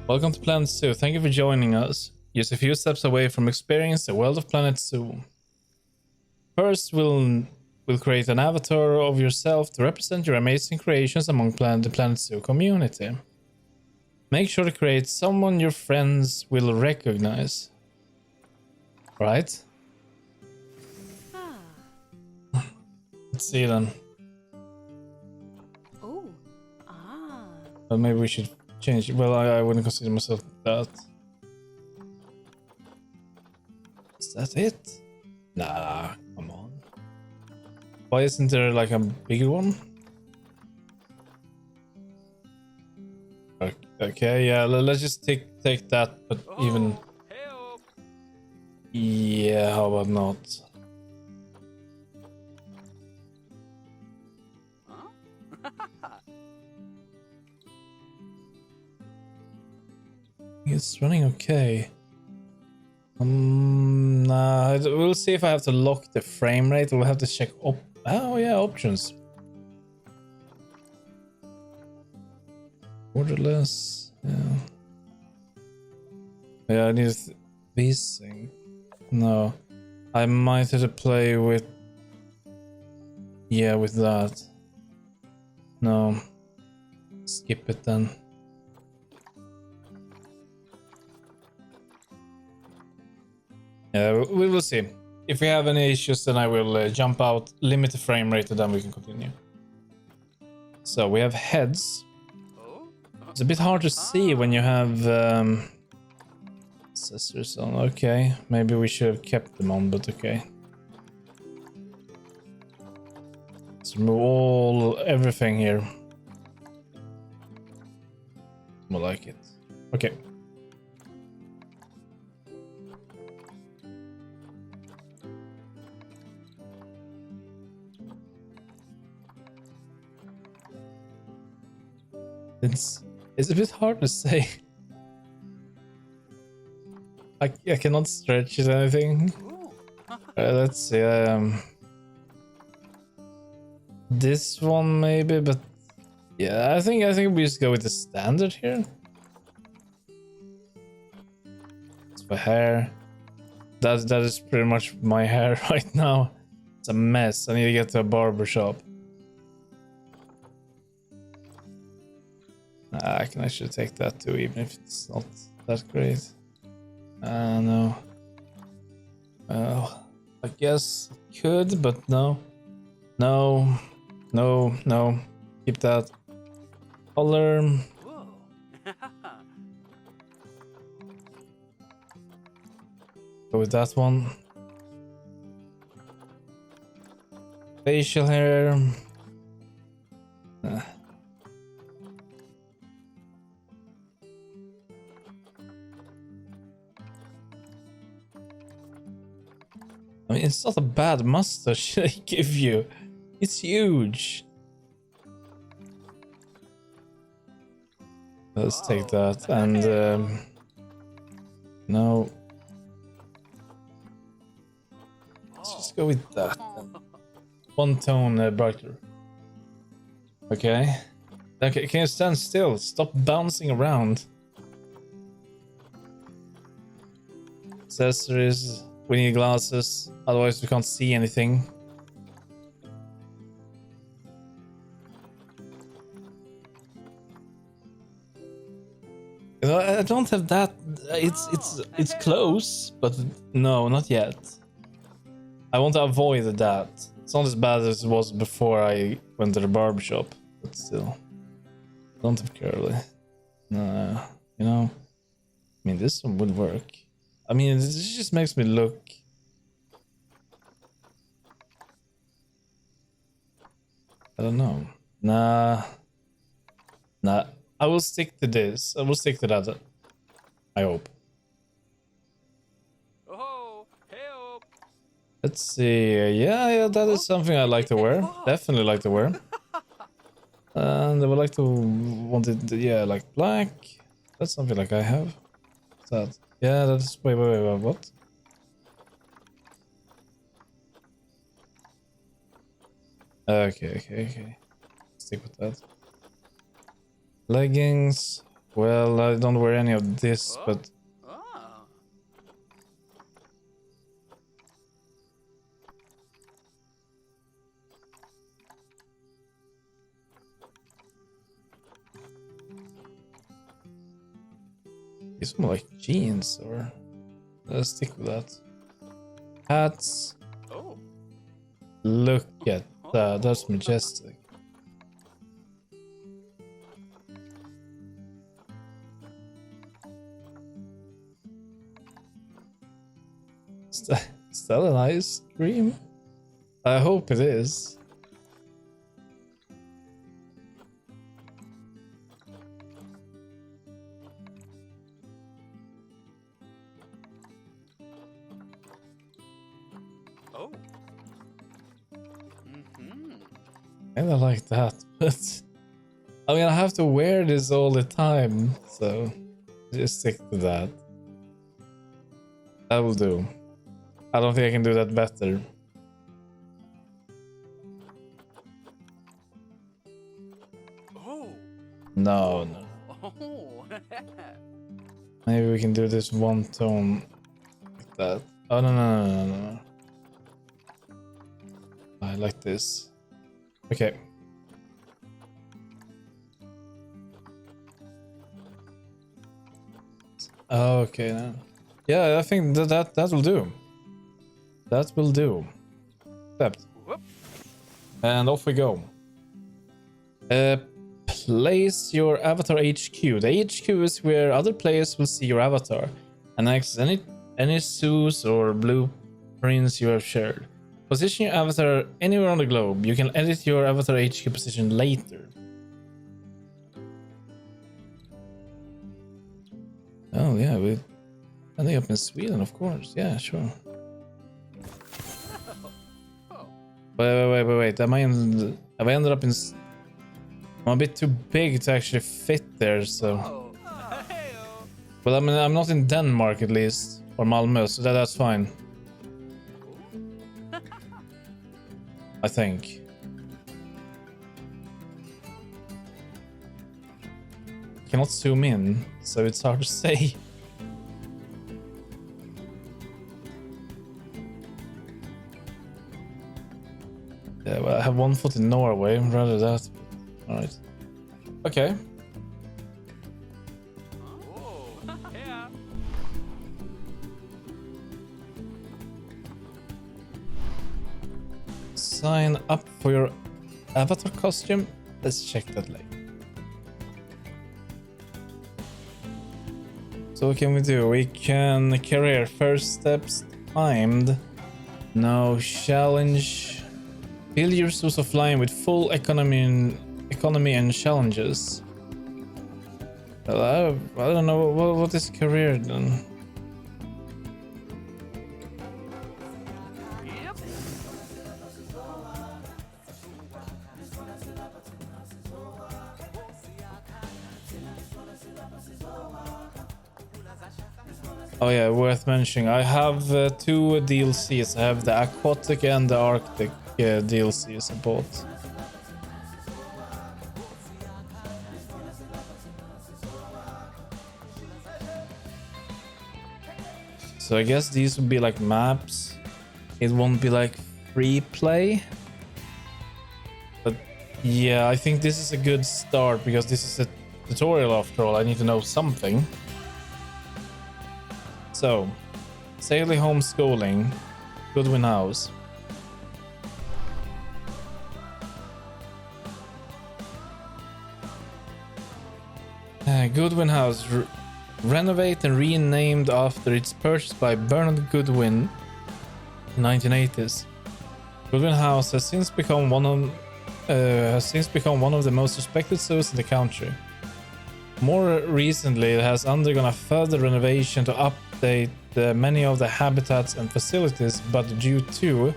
Welcome to Planet Zoo. Thank you for joining us. Just a few steps away from experiencing the world of Planet Zoo. First, we'll create an avatar of yourself to represent your amazing creations among the Planet Zoo community. Make sure to create someone your friends will recognize. Right? Let's see then. But maybe we should change it. Well, I wouldn't consider myself that. Is that it? Nah, come on. Why isn't there like a bigger one? Okay, yeah, let's just take that, but even... Yeah, how about not? It's running okay. Nah, we'll see if I have to lock the frame rate. We'll have to check oh yeah, options. Borderless, yeah. Yeah, I need VSync. No, I might have to play with. Yeah, with that. No, skip it then. Yeah, we will see. If we have any issues, then I will jump out, limit the frame rate, and then we can continue. So we have heads. It's a bit hard to see when you have accessories on. Okay, maybe we should have kept them on, but okay. Let's remove everything here. More like it. Okay. It's a bit hard to say. I cannot stretch it anything. Let's see. This one maybe, but yeah, I think we just go with the standard here. It's for hair. That is pretty much my hair right now. It's a mess. I need to get to a barber shop. I can actually take that too, even if it's not that great. No. Well, I guess I could, but no. No. Keep that. Color. Go with that one. Facial hair. I mean, it's not a bad mustache I give you. It's huge. Let's take that and no. Let's just go with that. One tone brighter. Okay. Okay, can you stand still? Stop bouncing around. Accessories. We need glasses, otherwise we can't see anything. I don't have that. It's close, but no, not yet. I want to avoid that. It's not as bad as it was before I went to the barbershop, but still. Don't have curly. No, you know. I mean, this one would work. I mean, this just makes me look. I don't know. Nah. I will stick to this. I will stick to that. I hope. Let's see. Yeah, that is something I like to wear. Definitely like to wear. And I would like to want it. Yeah, like black. That's something like I have. What's that? Yeah, that's wait, what? Okay. Stick with that. Leggings. Well, I don't wear any of this, but... These more like jeans, or... Let's stick with that. Hats. Oh. Look at that, that's majestic. Is that an ice cream? I hope it is. Oh. I don't like that, but I mean, I have to wear this all the time, so just stick to that. That will do. I don't think I can do that better. Oh. No. Oh. Maybe we can do this one tone like that. Oh, no. I like this. Okay. Okay, then. Yeah, I think that will do. That will do. Accept. And off we go. Place your avatar HQ. The HQ is where other players will see your avatar and access any zoos or blueprints you have shared. Position your avatar anywhere on the globe. You can edit your avatar HQ position later. Oh yeah, we're ending up in Sweden, of course. Yeah, sure. Wait. Have I ended up in... I'm a bit too big to actually fit there, so... Well, I mean, I'm not in Denmark at least, or Malmö, so that's fine. I think. Cannot zoom in, so it's hard to say. Yeah, well, I have one foot in Norway, rather that. Alright. Okay. Oh. Yeah. Sign up for your avatar costume. Let's check that later. So what can we do? We can career first steps timed. No challenge. Fill your source of flying with full economy and challenges. Well, I don't know what is career then. Yep. Oh yeah, worth mentioning. I have two DLCs. I have the aquatic and the arctic DLCs I bought. So I guess these would be like maps. It won't be like free play. But yeah, I think this is a good start because this is a tutorial after all. I need to know something. So, Saley homeschooling, Goodwin House. Goodwin House, renovate and renamed after its purchase by Bernard Goodwin in 1980s. Goodwin House has since become one of the most respected zoos in the country. More recently, it has undergone a further renovation to update many of the habitats and facilities, but due to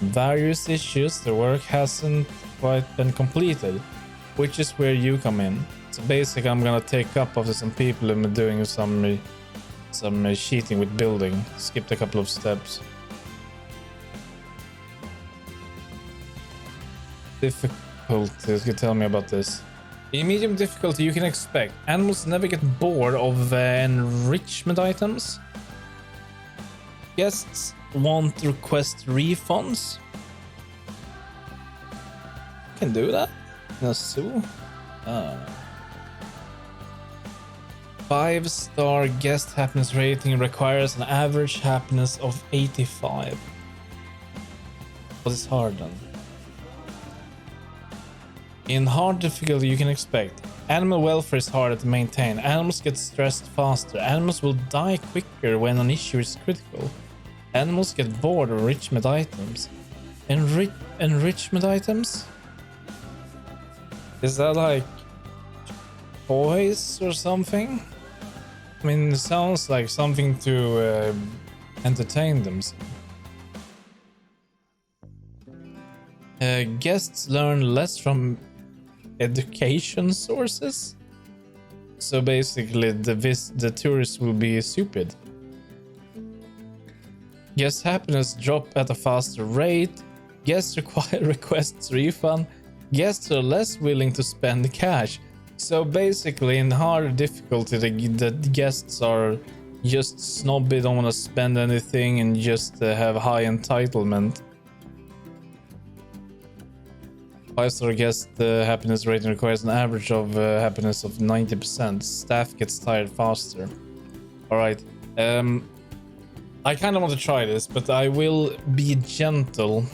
various issues, the work hasn't quite been completed, which is where you come in. So basically, I'm gonna take up after some people who are doing some cheating with building. Skipped a couple of steps. Difficulties, you tell me about this. In medium difficulty, you can expect animals never get bored of enrichment items. Guests won't request refunds. Can do that in a zoo. 5-star guest happiness rating requires an average happiness of 85. What is hard then? In hard difficulty, you can expect animal welfare is harder to maintain. Animals get stressed faster. Animals will die quicker when an issue is critical. Animals get bored of enrichment items. Enrichment items? Is that like toys or something? I mean, it sounds like something to entertain themselves. Guests learn less from education sources. So basically, the tourists will be stupid. Guest happiness drop at a faster rate. Guests requests refund. Guests are less willing to spend cash. So basically, in harder difficulty, the guests are just snobby, don't want to spend anything, and just have high entitlement. 5-star guest happiness rating requires an average of happiness of 90%. Staff gets tired faster. Alright. I kind of want to try this, but I will be gentle.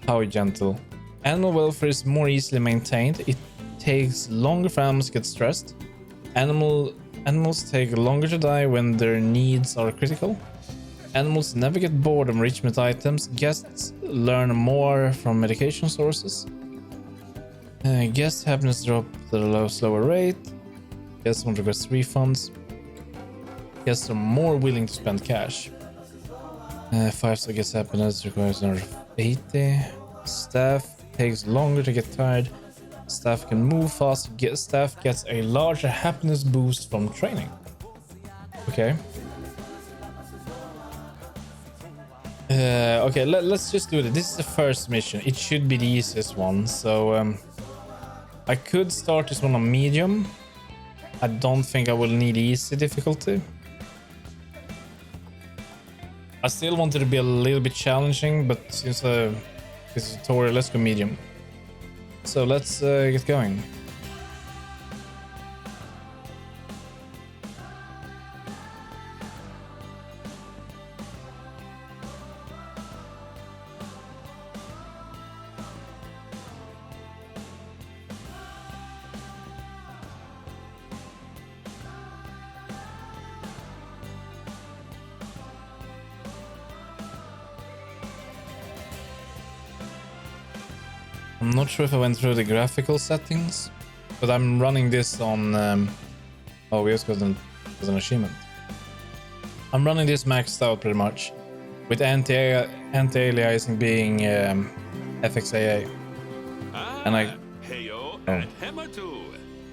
How gentle? Animal welfare is more easily maintained. It takes longer for animals to get stressed. Animals take longer to die when their needs are critical. Animals never get bored of enrichment items. Guests learn more from medication sources. Guest happiness drop at a slower rate. Guests won't request refunds. Guests are more willing to spend cash. 5-star guest happiness requires another 80. Staff takes longer to get tired. Staff can move fast. Staff gets a larger happiness boost from training. Okay. Okay, let's just do it. This is the first mission. It should be the easiest one. So I could start this one on medium. I don't think I will need easy difficulty. I still want it to be a little bit challenging, but since this is a tutorial, let's go medium. So let's get going. I'm not sure if I went through the graphical settings, but I'm running this on... oh, we just got an achievement. I'm running this maxed out pretty much, with anti-aliasing being FXAA. And I... Heyo, Oh. Hematu.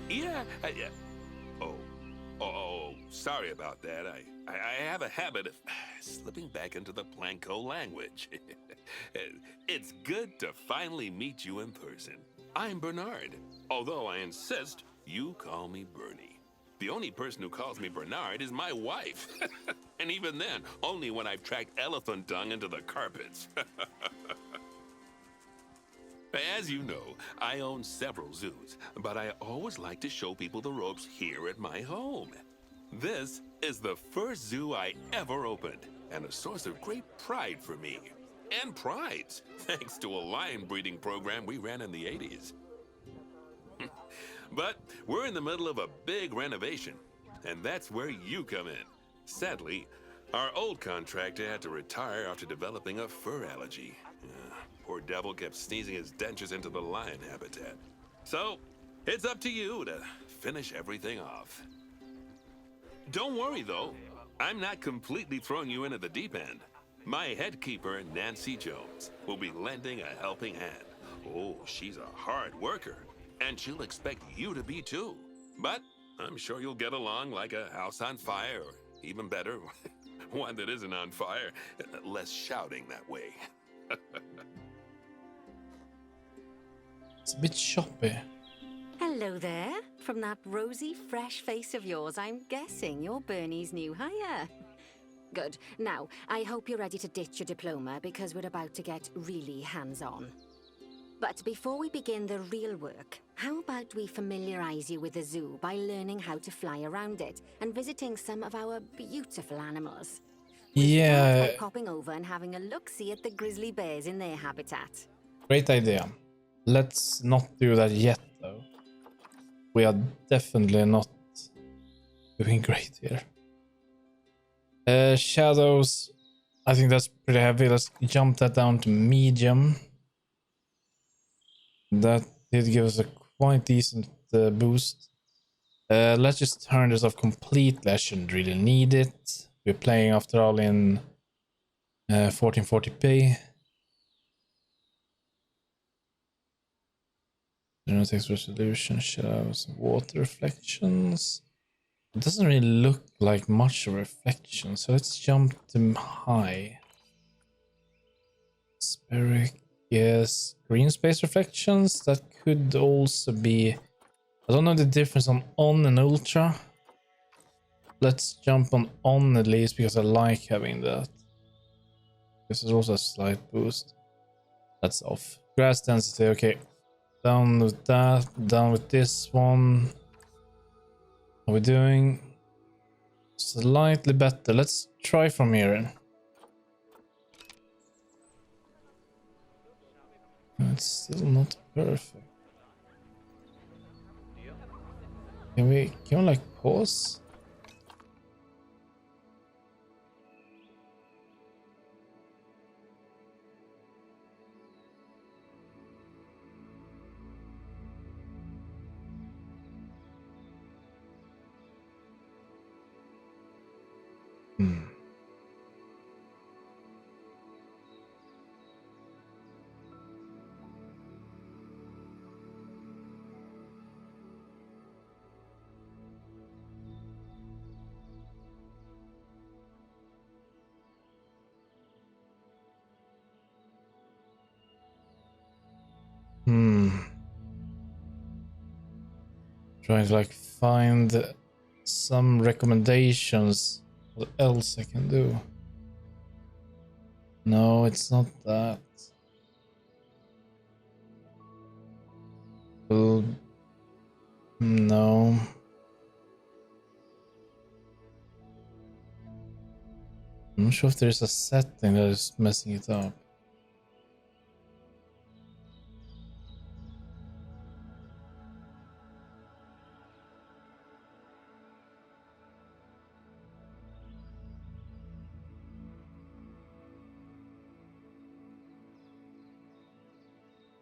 Yeah. Oh, sorry about that. I have a habit of slipping back into the Planko language. It's good to finally meet you in person. I'm Bernard, although I insist you call me Bernie. The only person who calls me Bernard is my wife. And even then, only when I've tracked elephant dung into the carpets. As you know, I own several zoos, but I always like to show people the ropes here at my home. This is the first zoo I ever opened, and a source of great pride for me. And prides, thanks to a lion breeding program we ran in the 80s. But we're in the middle of a big renovation, and that's where you come in. Sadly, our old contractor had to retire after developing a fur allergy. Poor devil kept sneezing his dentures into the lion habitat. So, it's up to you to finish everything off. Don't worry, though. I'm not completely throwing you into the deep end. My head keeper, Nancy Jones, will be lending a helping hand. Oh, she's a hard worker, and she'll expect you to be too. But I'm sure you'll get along like a house on fire, or even better, one that isn't on fire. Less shouting that way. It's a bit choppy. Hello there. From that rosy, fresh face of yours, I'm guessing you're Bernie's new hire. Good. Now, I hope you're ready to ditch your diploma because we're about to get really hands-on. But before we begin the real work, how about we familiarize you with the zoo by learning how to fly around it and visiting some of our beautiful animals? We'll start by popping over and having a look-see at the grizzly bears in their habitat. Great idea. Let's not do that yet, though. We are definitely not doing great here. Shadows. I think that's pretty heavy. Let's jump that down to medium. That did give us a quite decent boost. Let's just turn this off completely. I shouldn't really need it. We're playing, after all, in 1440p. Text resolution, shadows, water reflections. It doesn't really look like much of a reflection, so let's jump to high. Spheric, yes. Green space reflections, that could also be... I don't know the difference on and ultra. Let's jump on at least, because I like having that. This is also a slight boost. That's off. Grass density, okay. Down with that, down with this one. How are we doing? Slightly better. Let's try from here. It's still not perfect. Can we like pause? Trying to like find some recommendations. What else I can do? No, it's not that. Well, no. I'm not sure if there's a setting that is messing it up.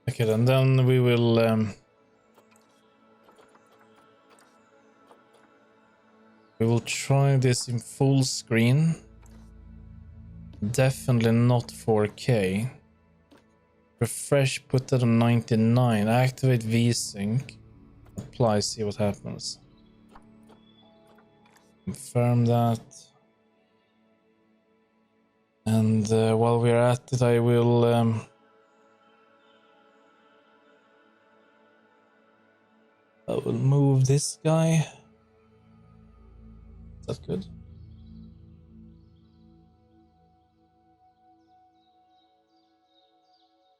Okay, and then we will try this in full screen. Definitely not 4K. Refresh, put that on 99. Activate VSync. Apply, see what happens. Confirm that. And while we're at it, I will move this guy. Is that good?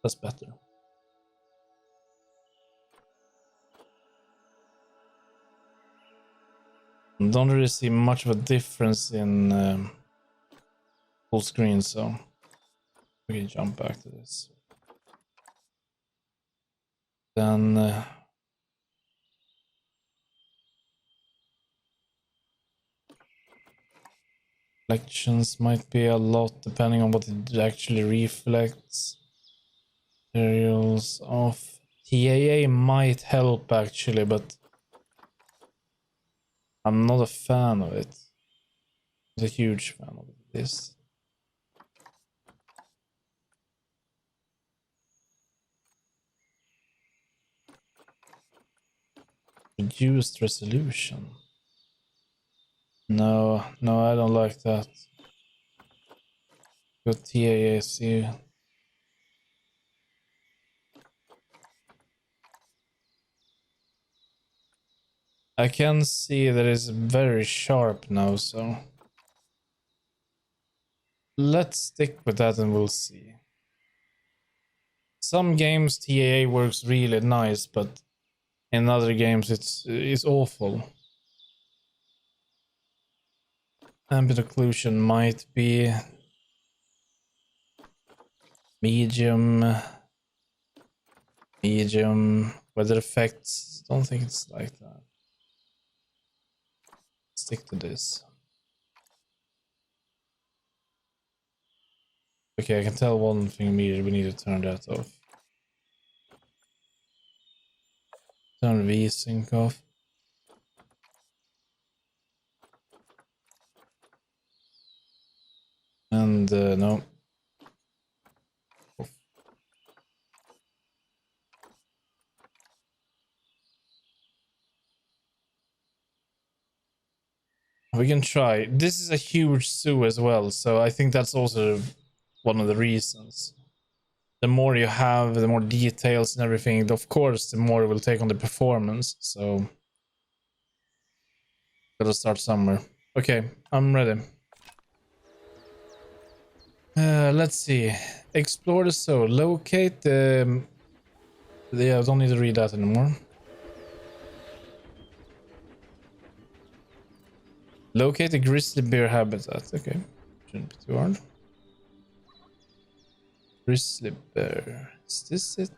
That's better. Don't really see much of a difference in full screen, so we can jump back to this. Then reflections might be a lot depending on what it actually reflects. Materials off. TAA might help actually, but I'm not a fan of it. I'm a huge fan of this. Reduced resolution. No, I don't like that. Go TAAC. I can see that it's very sharp now, so let's stick with that and we'll see. Some games TAA works really nice, but in other games it's awful. Ambient occlusion might be medium. Weather effects, don't think it's like that. Stick to this. Okay, I can tell one thing immediately. We need to turn that off. Turn V-Sync off. And no. Off. We can try. This is a huge zoo as well, so I think that's also one of the reasons. The more you have, the more details and everything, of course, the more it will take on the performance. So, gotta start somewhere. Okay, I'm ready. Let's see. Explore the zoo. Locate the... Yeah, I don't need to read that anymore. Locate the grizzly bear habitat. Okay, shouldn't be too hard. Grizzly bear. Is this it?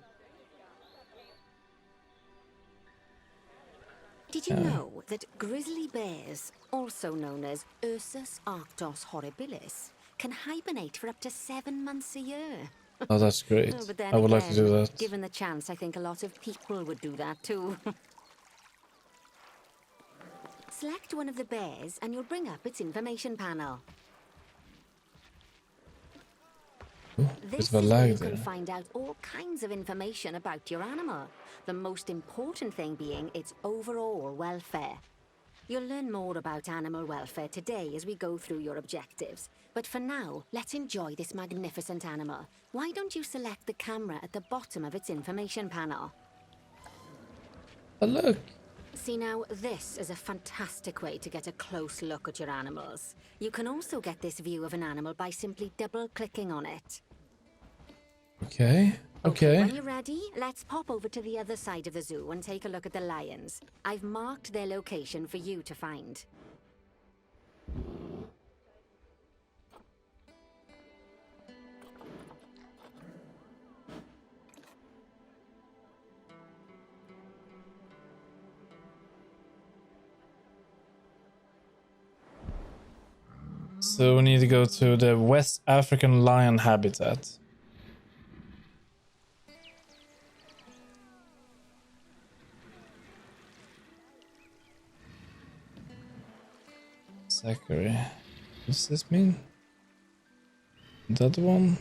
Did you know that grizzly bears, also known as Ursus arctos horribilis, can hibernate for up to 7 months a year? Oh, that's great. But then I would like to do that. given the chance, I think a lot of people would do that too. Select one of the bears and you'll bring up its information panel. This is where you can find out all kinds of information about your animal. The most important thing being its overall welfare. You'll learn more about animal welfare today as we go through your objectives. But for now, let's enjoy this magnificent animal. Why don't you select the camera at the bottom of its information panel? Oh, look. See now, this is a fantastic way to get a close look at your animals. You can also get this view of an animal by simply double-clicking on it. Okay. When you're ready, let's pop over to the other side of the zoo and take a look at the lions. I've marked their location for you to find. So we need to go to the West African lion habitat. Zachary. What does this mean? That one?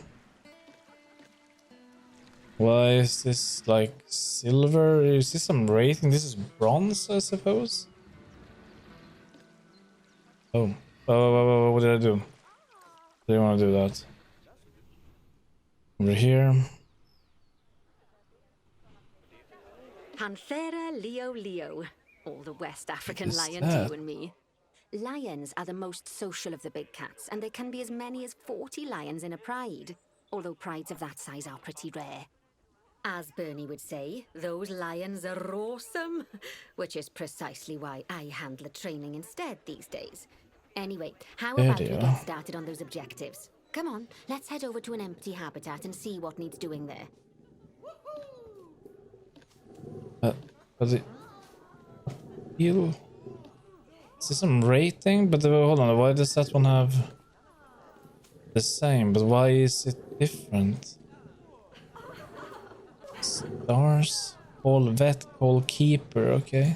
Why is this like silver? Is this some rating? This is bronze, I suppose? Oh. Oh, what did I do? Didn't want to do that. Over here. Panthera leo. All the West African lion to you and me. Lions are the most social of the big cats, and there can be as many as 40 lions in a pride. Although prides of that size are pretty rare. As Bernie would say, those lions are awesome. Which is precisely why I handle the training instead these days. Anyway, how about we get started on those objectives? Come on, let's head over to an empty habitat and see what needs doing there. Was it heal? Is this some rating? But hold on, why does that one have the same? But why is it different? Stars, call vet, call keeper, okay.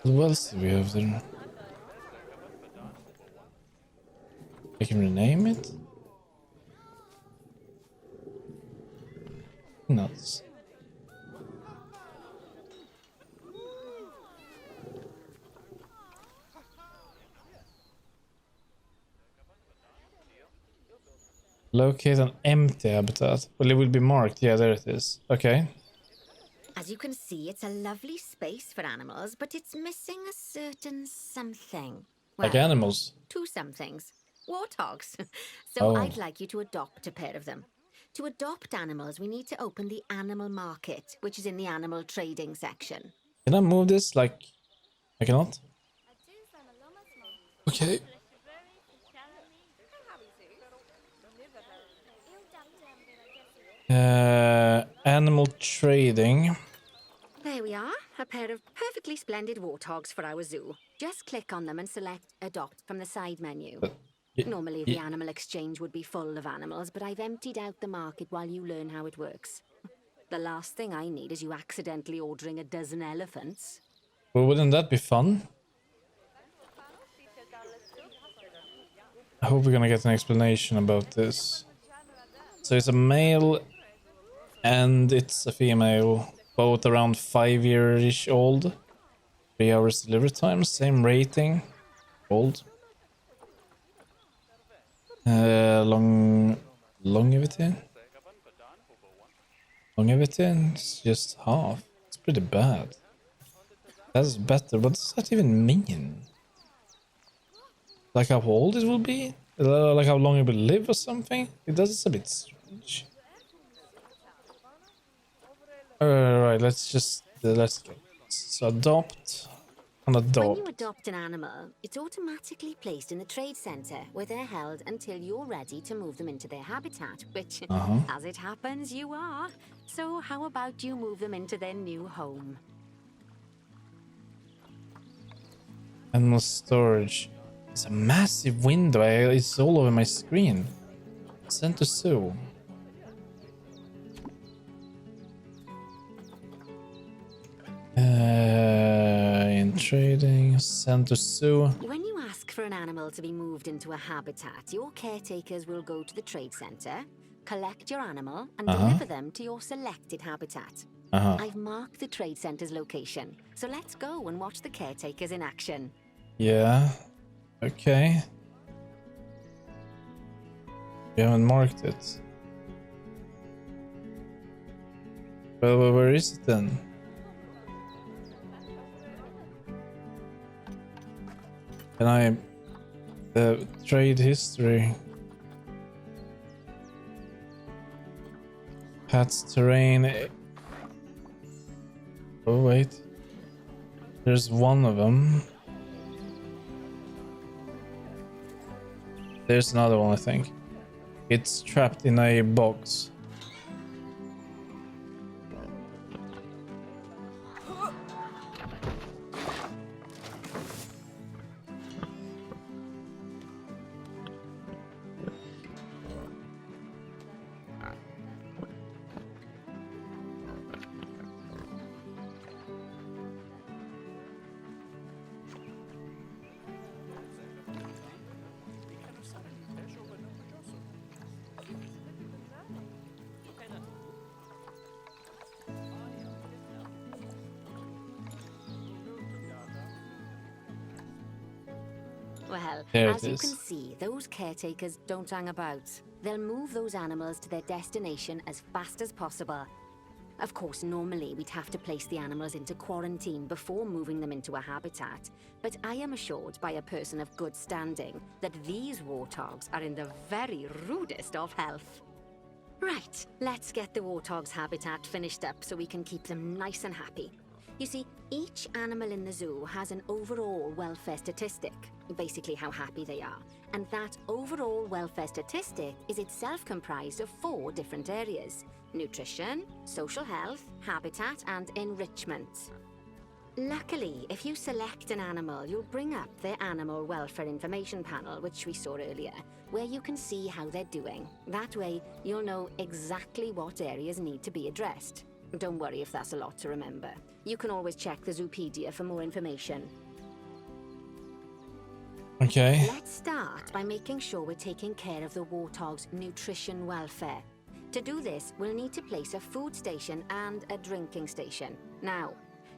What else do we have there? I can rename it? Nuts. Locate an empty habitat. Well, it will be marked. Yeah, there it is. Okay. As you can see, it's a lovely space for animals, but it's missing a certain something. Like Well, animals. two somethings. Warthogs. So Oh. I'd like you to adopt a pair of them. To adopt animals, we need to open the animal market, which is in the animal trading section. Can I move this? Like, I cannot? Okay. Animal trading. There we are, a pair of perfectly splendid warthogs for our zoo. Just click on them and select Adopt from the side menu. Normally, the animal exchange would be full of animals, but I've emptied out the market while you learn how it works. The last thing I need is you accidentally ordering a dozen elephants. Well, wouldn't that be fun? I hope we're gonna get an explanation about this. So it's a male and it's a female, both around 5-year-ish old. 3 hours delivery time, same rating. Old. Longevity? Longevity is just half. It's pretty bad. That's better. What does that even mean? Like how old it will be? Like how long it will live or something? It's a bit strange. Alright, let's go. So adopt and When adopt. you adopt an animal, it's automatically placed in the trade center, where they're held until you're ready to move them into their habitat, which, as it happens, you are. So how about you move them into their new home? Animal storage. It's a massive window. It's all over my screen. Send to zoo. In trading, send to zoo. When you ask for an animal to be moved into a habitat, your caretakers will go to the trade center, collect your animal, and deliver them to your selected habitat. I've marked the trade center's location, so let's go and watch the caretakers in action. Yeah. Okay. We haven't marked it. Well, where is it then? Can I... The trade history. Pets, terrain. Oh, wait. There's one of them. There's another one, I think. It's trapped in a box. Well, There as it you is. can see, those caretakers don't hang about. They'll move those animals to their destination as fast as possible. Of course, normally we'd have to place the animals into quarantine before moving them into a habitat, but I am assured by a person of good standing that these warthogs are in the very rudest of health. Right, let's get the warthog's habitat finished up so we can keep them nice and happy. You see, each animal in the zoo has an overall welfare statistic, basically how happy they are. And that overall welfare statistic is itself comprised of 4 different areas: nutrition, social health, habitat, and enrichment. Luckily, if you select an animal, you'll bring up their animal welfare information panel, which we saw earlier, where you can see how they're doing. That way, you'll know exactly what areas need to be addressed. Don't worry if that's a lot to remember. You can always check the Zoopedia for more information. Okay. Let's start by making sure we're taking care of the warthog's nutrition welfare. To do this, we'll need to place a food station and a drinking station. Now,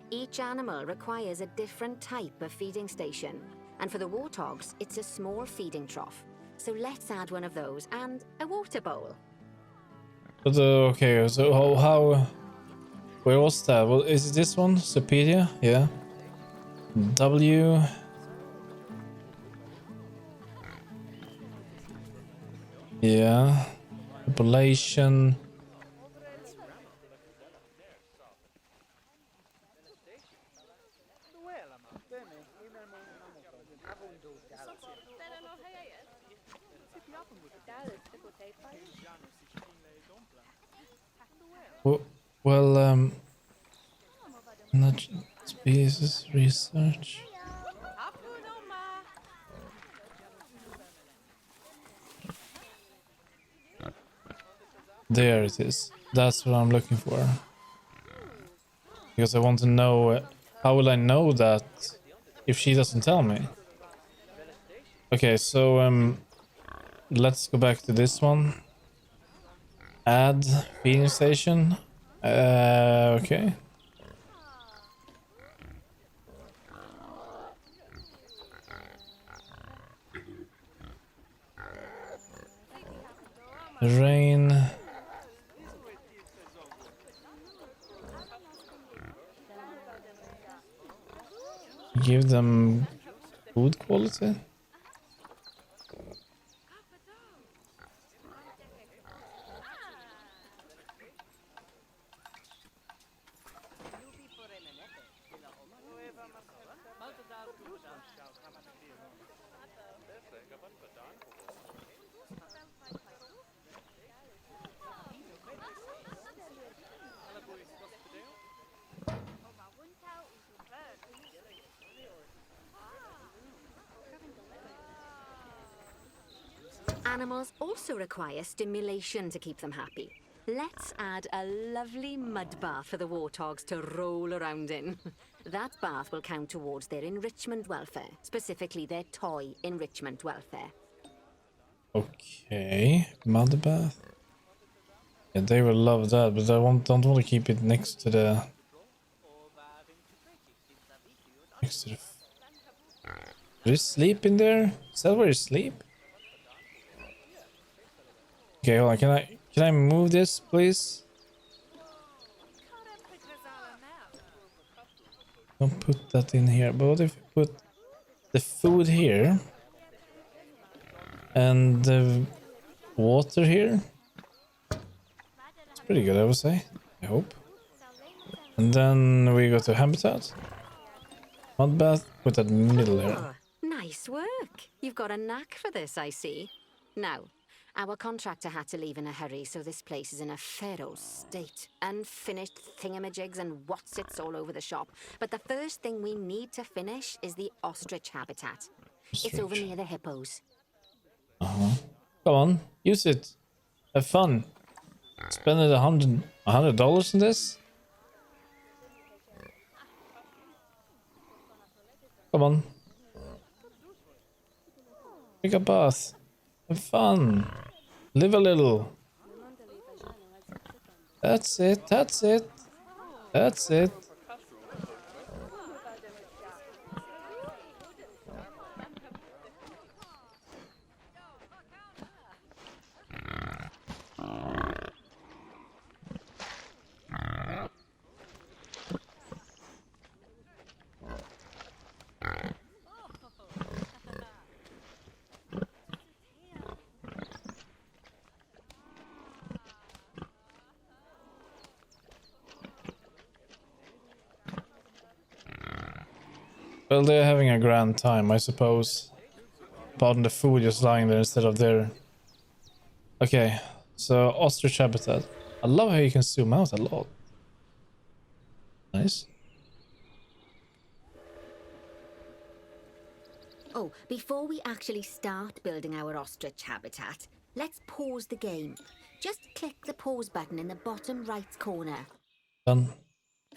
each animal requires a different type of feeding station, and for the warthogs, it's a small feeding trough. So let's add one of those and a water bowl. But okay, so how where was that? Well, is it this one? Superior? Yeah. W. Yeah. Population. Well, not species research. There it is. That's what I'm looking for. Because I want to know, how will I know that if she doesn't tell me? Okay, so let's go back to this one. Add feeding station. Okay. Rain. Give them food quality. Animals also require stimulation to keep them happy. Let's add a lovely mud bath for the warthogs to roll around in. That bath will count towards their enrichment welfare, specifically their toy enrichment welfare. Okay, mother bath. Yeah, they will love that, but I don't want to keep it next to the. Next to the. Do you sleep in there? Is that where you sleep? Okay, hold on. Can I move this, please? Don't put that in here. But what if we put the food here and the water here? It's pretty good, I would say. I hope. And then we go to habitat. Mud bath. Put that middle here. Oh, nice work. You've got a knack for this, I see. Now, our contractor had to leave in a hurry, so this place is in a feral state. Unfinished thingamajigs and whatsits all over the shop. But the first thing we need to finish is the ostrich habitat. It's over near the hippos. Come on, use it. Have fun. Spend $100 in this? Come on. Take a bath. Have fun. Live a little. That's it. That's it. That's it. Well, they're having a grand time, I suppose. Pardon the food just lying there instead of there. Okay, so Ostrich Habitat. I love how you can zoom out a lot. Nice. Oh, before we actually start building our ostrich habitat, let's pause the game. Just click the pause button in the bottom right corner. Done.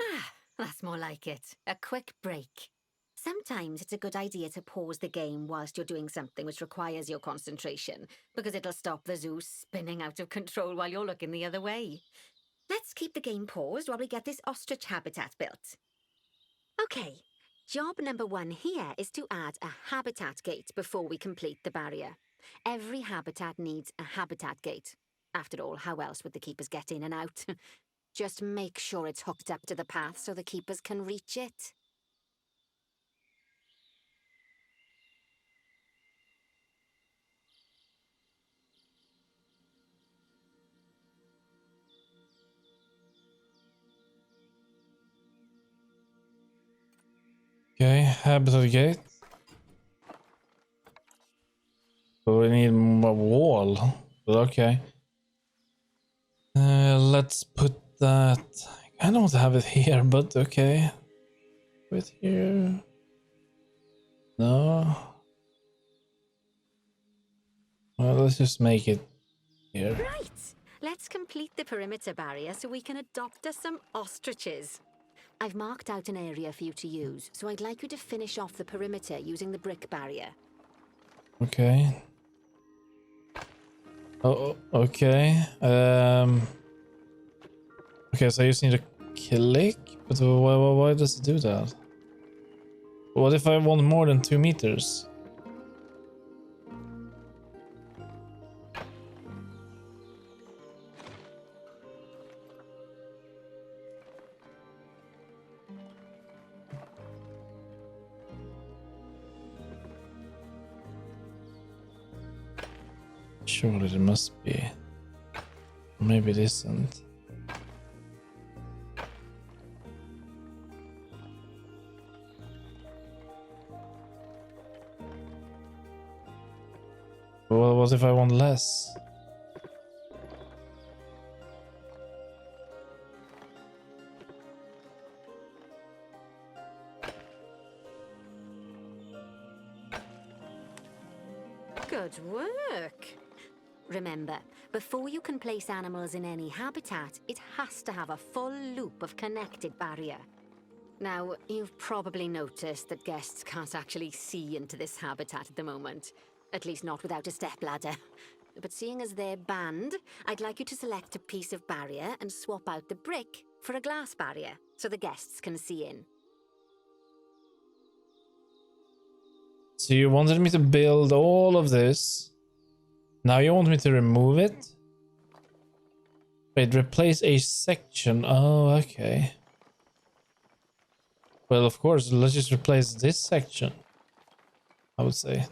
Ah, that's more like it. A quick break. Sometimes it's a good idea to pause the game whilst you're doing something which requires your concentration, because it'll stop the zoo spinning out of control while you're looking the other way. Let's keep the game paused while we get this ostrich habitat built. Okay, job number 1 here is to add a habitat gate before we complete the barrier. Every habitat needs a habitat gate. After all, how else would the keepers get in and out? Just make sure it's hooked up to the path so the keepers can reach it. Okay, habitat gate. But we need a wall. But okay. Let's put that. I don't have it here, but okay. Put here. No. Well, let's just make it here. Right. Let's complete the perimeter barrier so we can adopt us some ostriches. I've marked out an area for you to use, so I'd like you to finish off the perimeter using the brick barrier. Okay. Oh, okay. Okay, so I just need to click, but why does it do that? What if I want more than 2 meters? Surely there must be. Maybe it isn't. Well, what if I want less? Good work. Remember, before you can place animals in any habitat, it has to have a full loop of connected barrier. Now, you've probably noticed that guests can't actually see into this habitat at the moment. At least not without a stepladder. But seeing as they're banned, I'd like you to select a piece of barrier and swap out the brick for a glass barrier, so the guests can see in. So you wanted me to build all of this. Now you want me to remove it? Wait, replace a section. Oh, okay. Well, of course, let's just replace this section, I would say.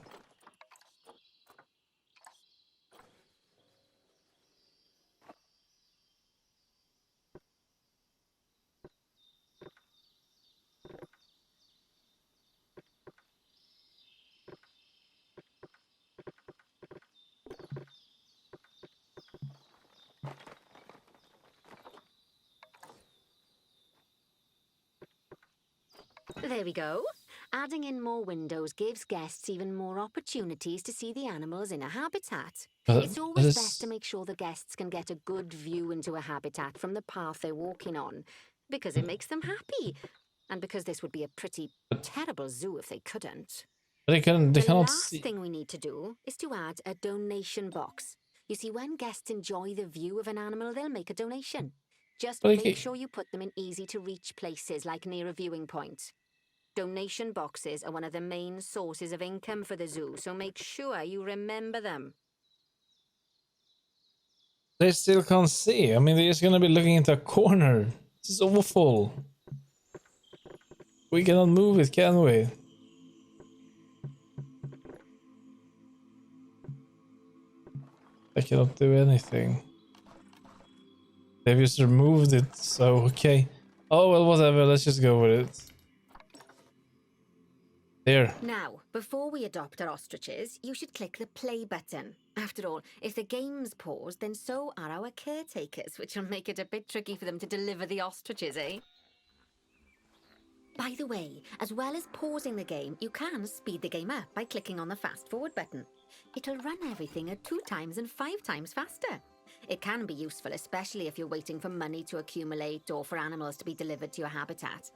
There we go. Adding in more windows gives guests even more opportunities to see the animals in a habitat. It's always best to make sure the guests can get a good view into a habitat from the path they're walking on, because it makes them happy, and because this would be a pretty terrible zoo if they couldn't. But they cannot The last see. thing we need to do is to add a donation box. You see, when guests enjoy the view of an animal, they'll make a donation. Just make sure you put them in easy-to-reach places, like near a viewing point. Donation boxes are one of the main sources of income for the zoo, so make sure you remember them. They still can't see. I mean, they're just gonna be looking into a corner. This is awful. We cannot move it, can we? I cannot do anything. They've just removed it, so okay. Oh, well, whatever. Let's just go with it. There. Now, before we adopt our ostriches, you should click the play button. After all, if the game's paused, then so are our caretakers, which will make it a bit tricky for them to deliver the ostriches, eh? By the way, as well as pausing the game, you can speed the game up by clicking on the fast forward button. It'll run everything at 2 times and 5 times faster. It can be useful, especially if you're waiting for money to accumulate or for animals to be delivered to your habitat.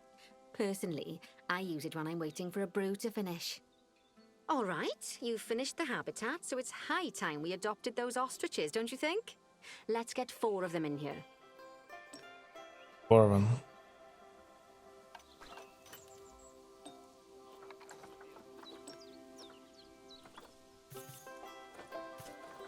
Personally, I use it when I'm waiting for a brew to finish. All right, you've finished the habitat, so it's high time we adopted those ostriches, don't you think? Let's get 4 of them in here. 4 of them.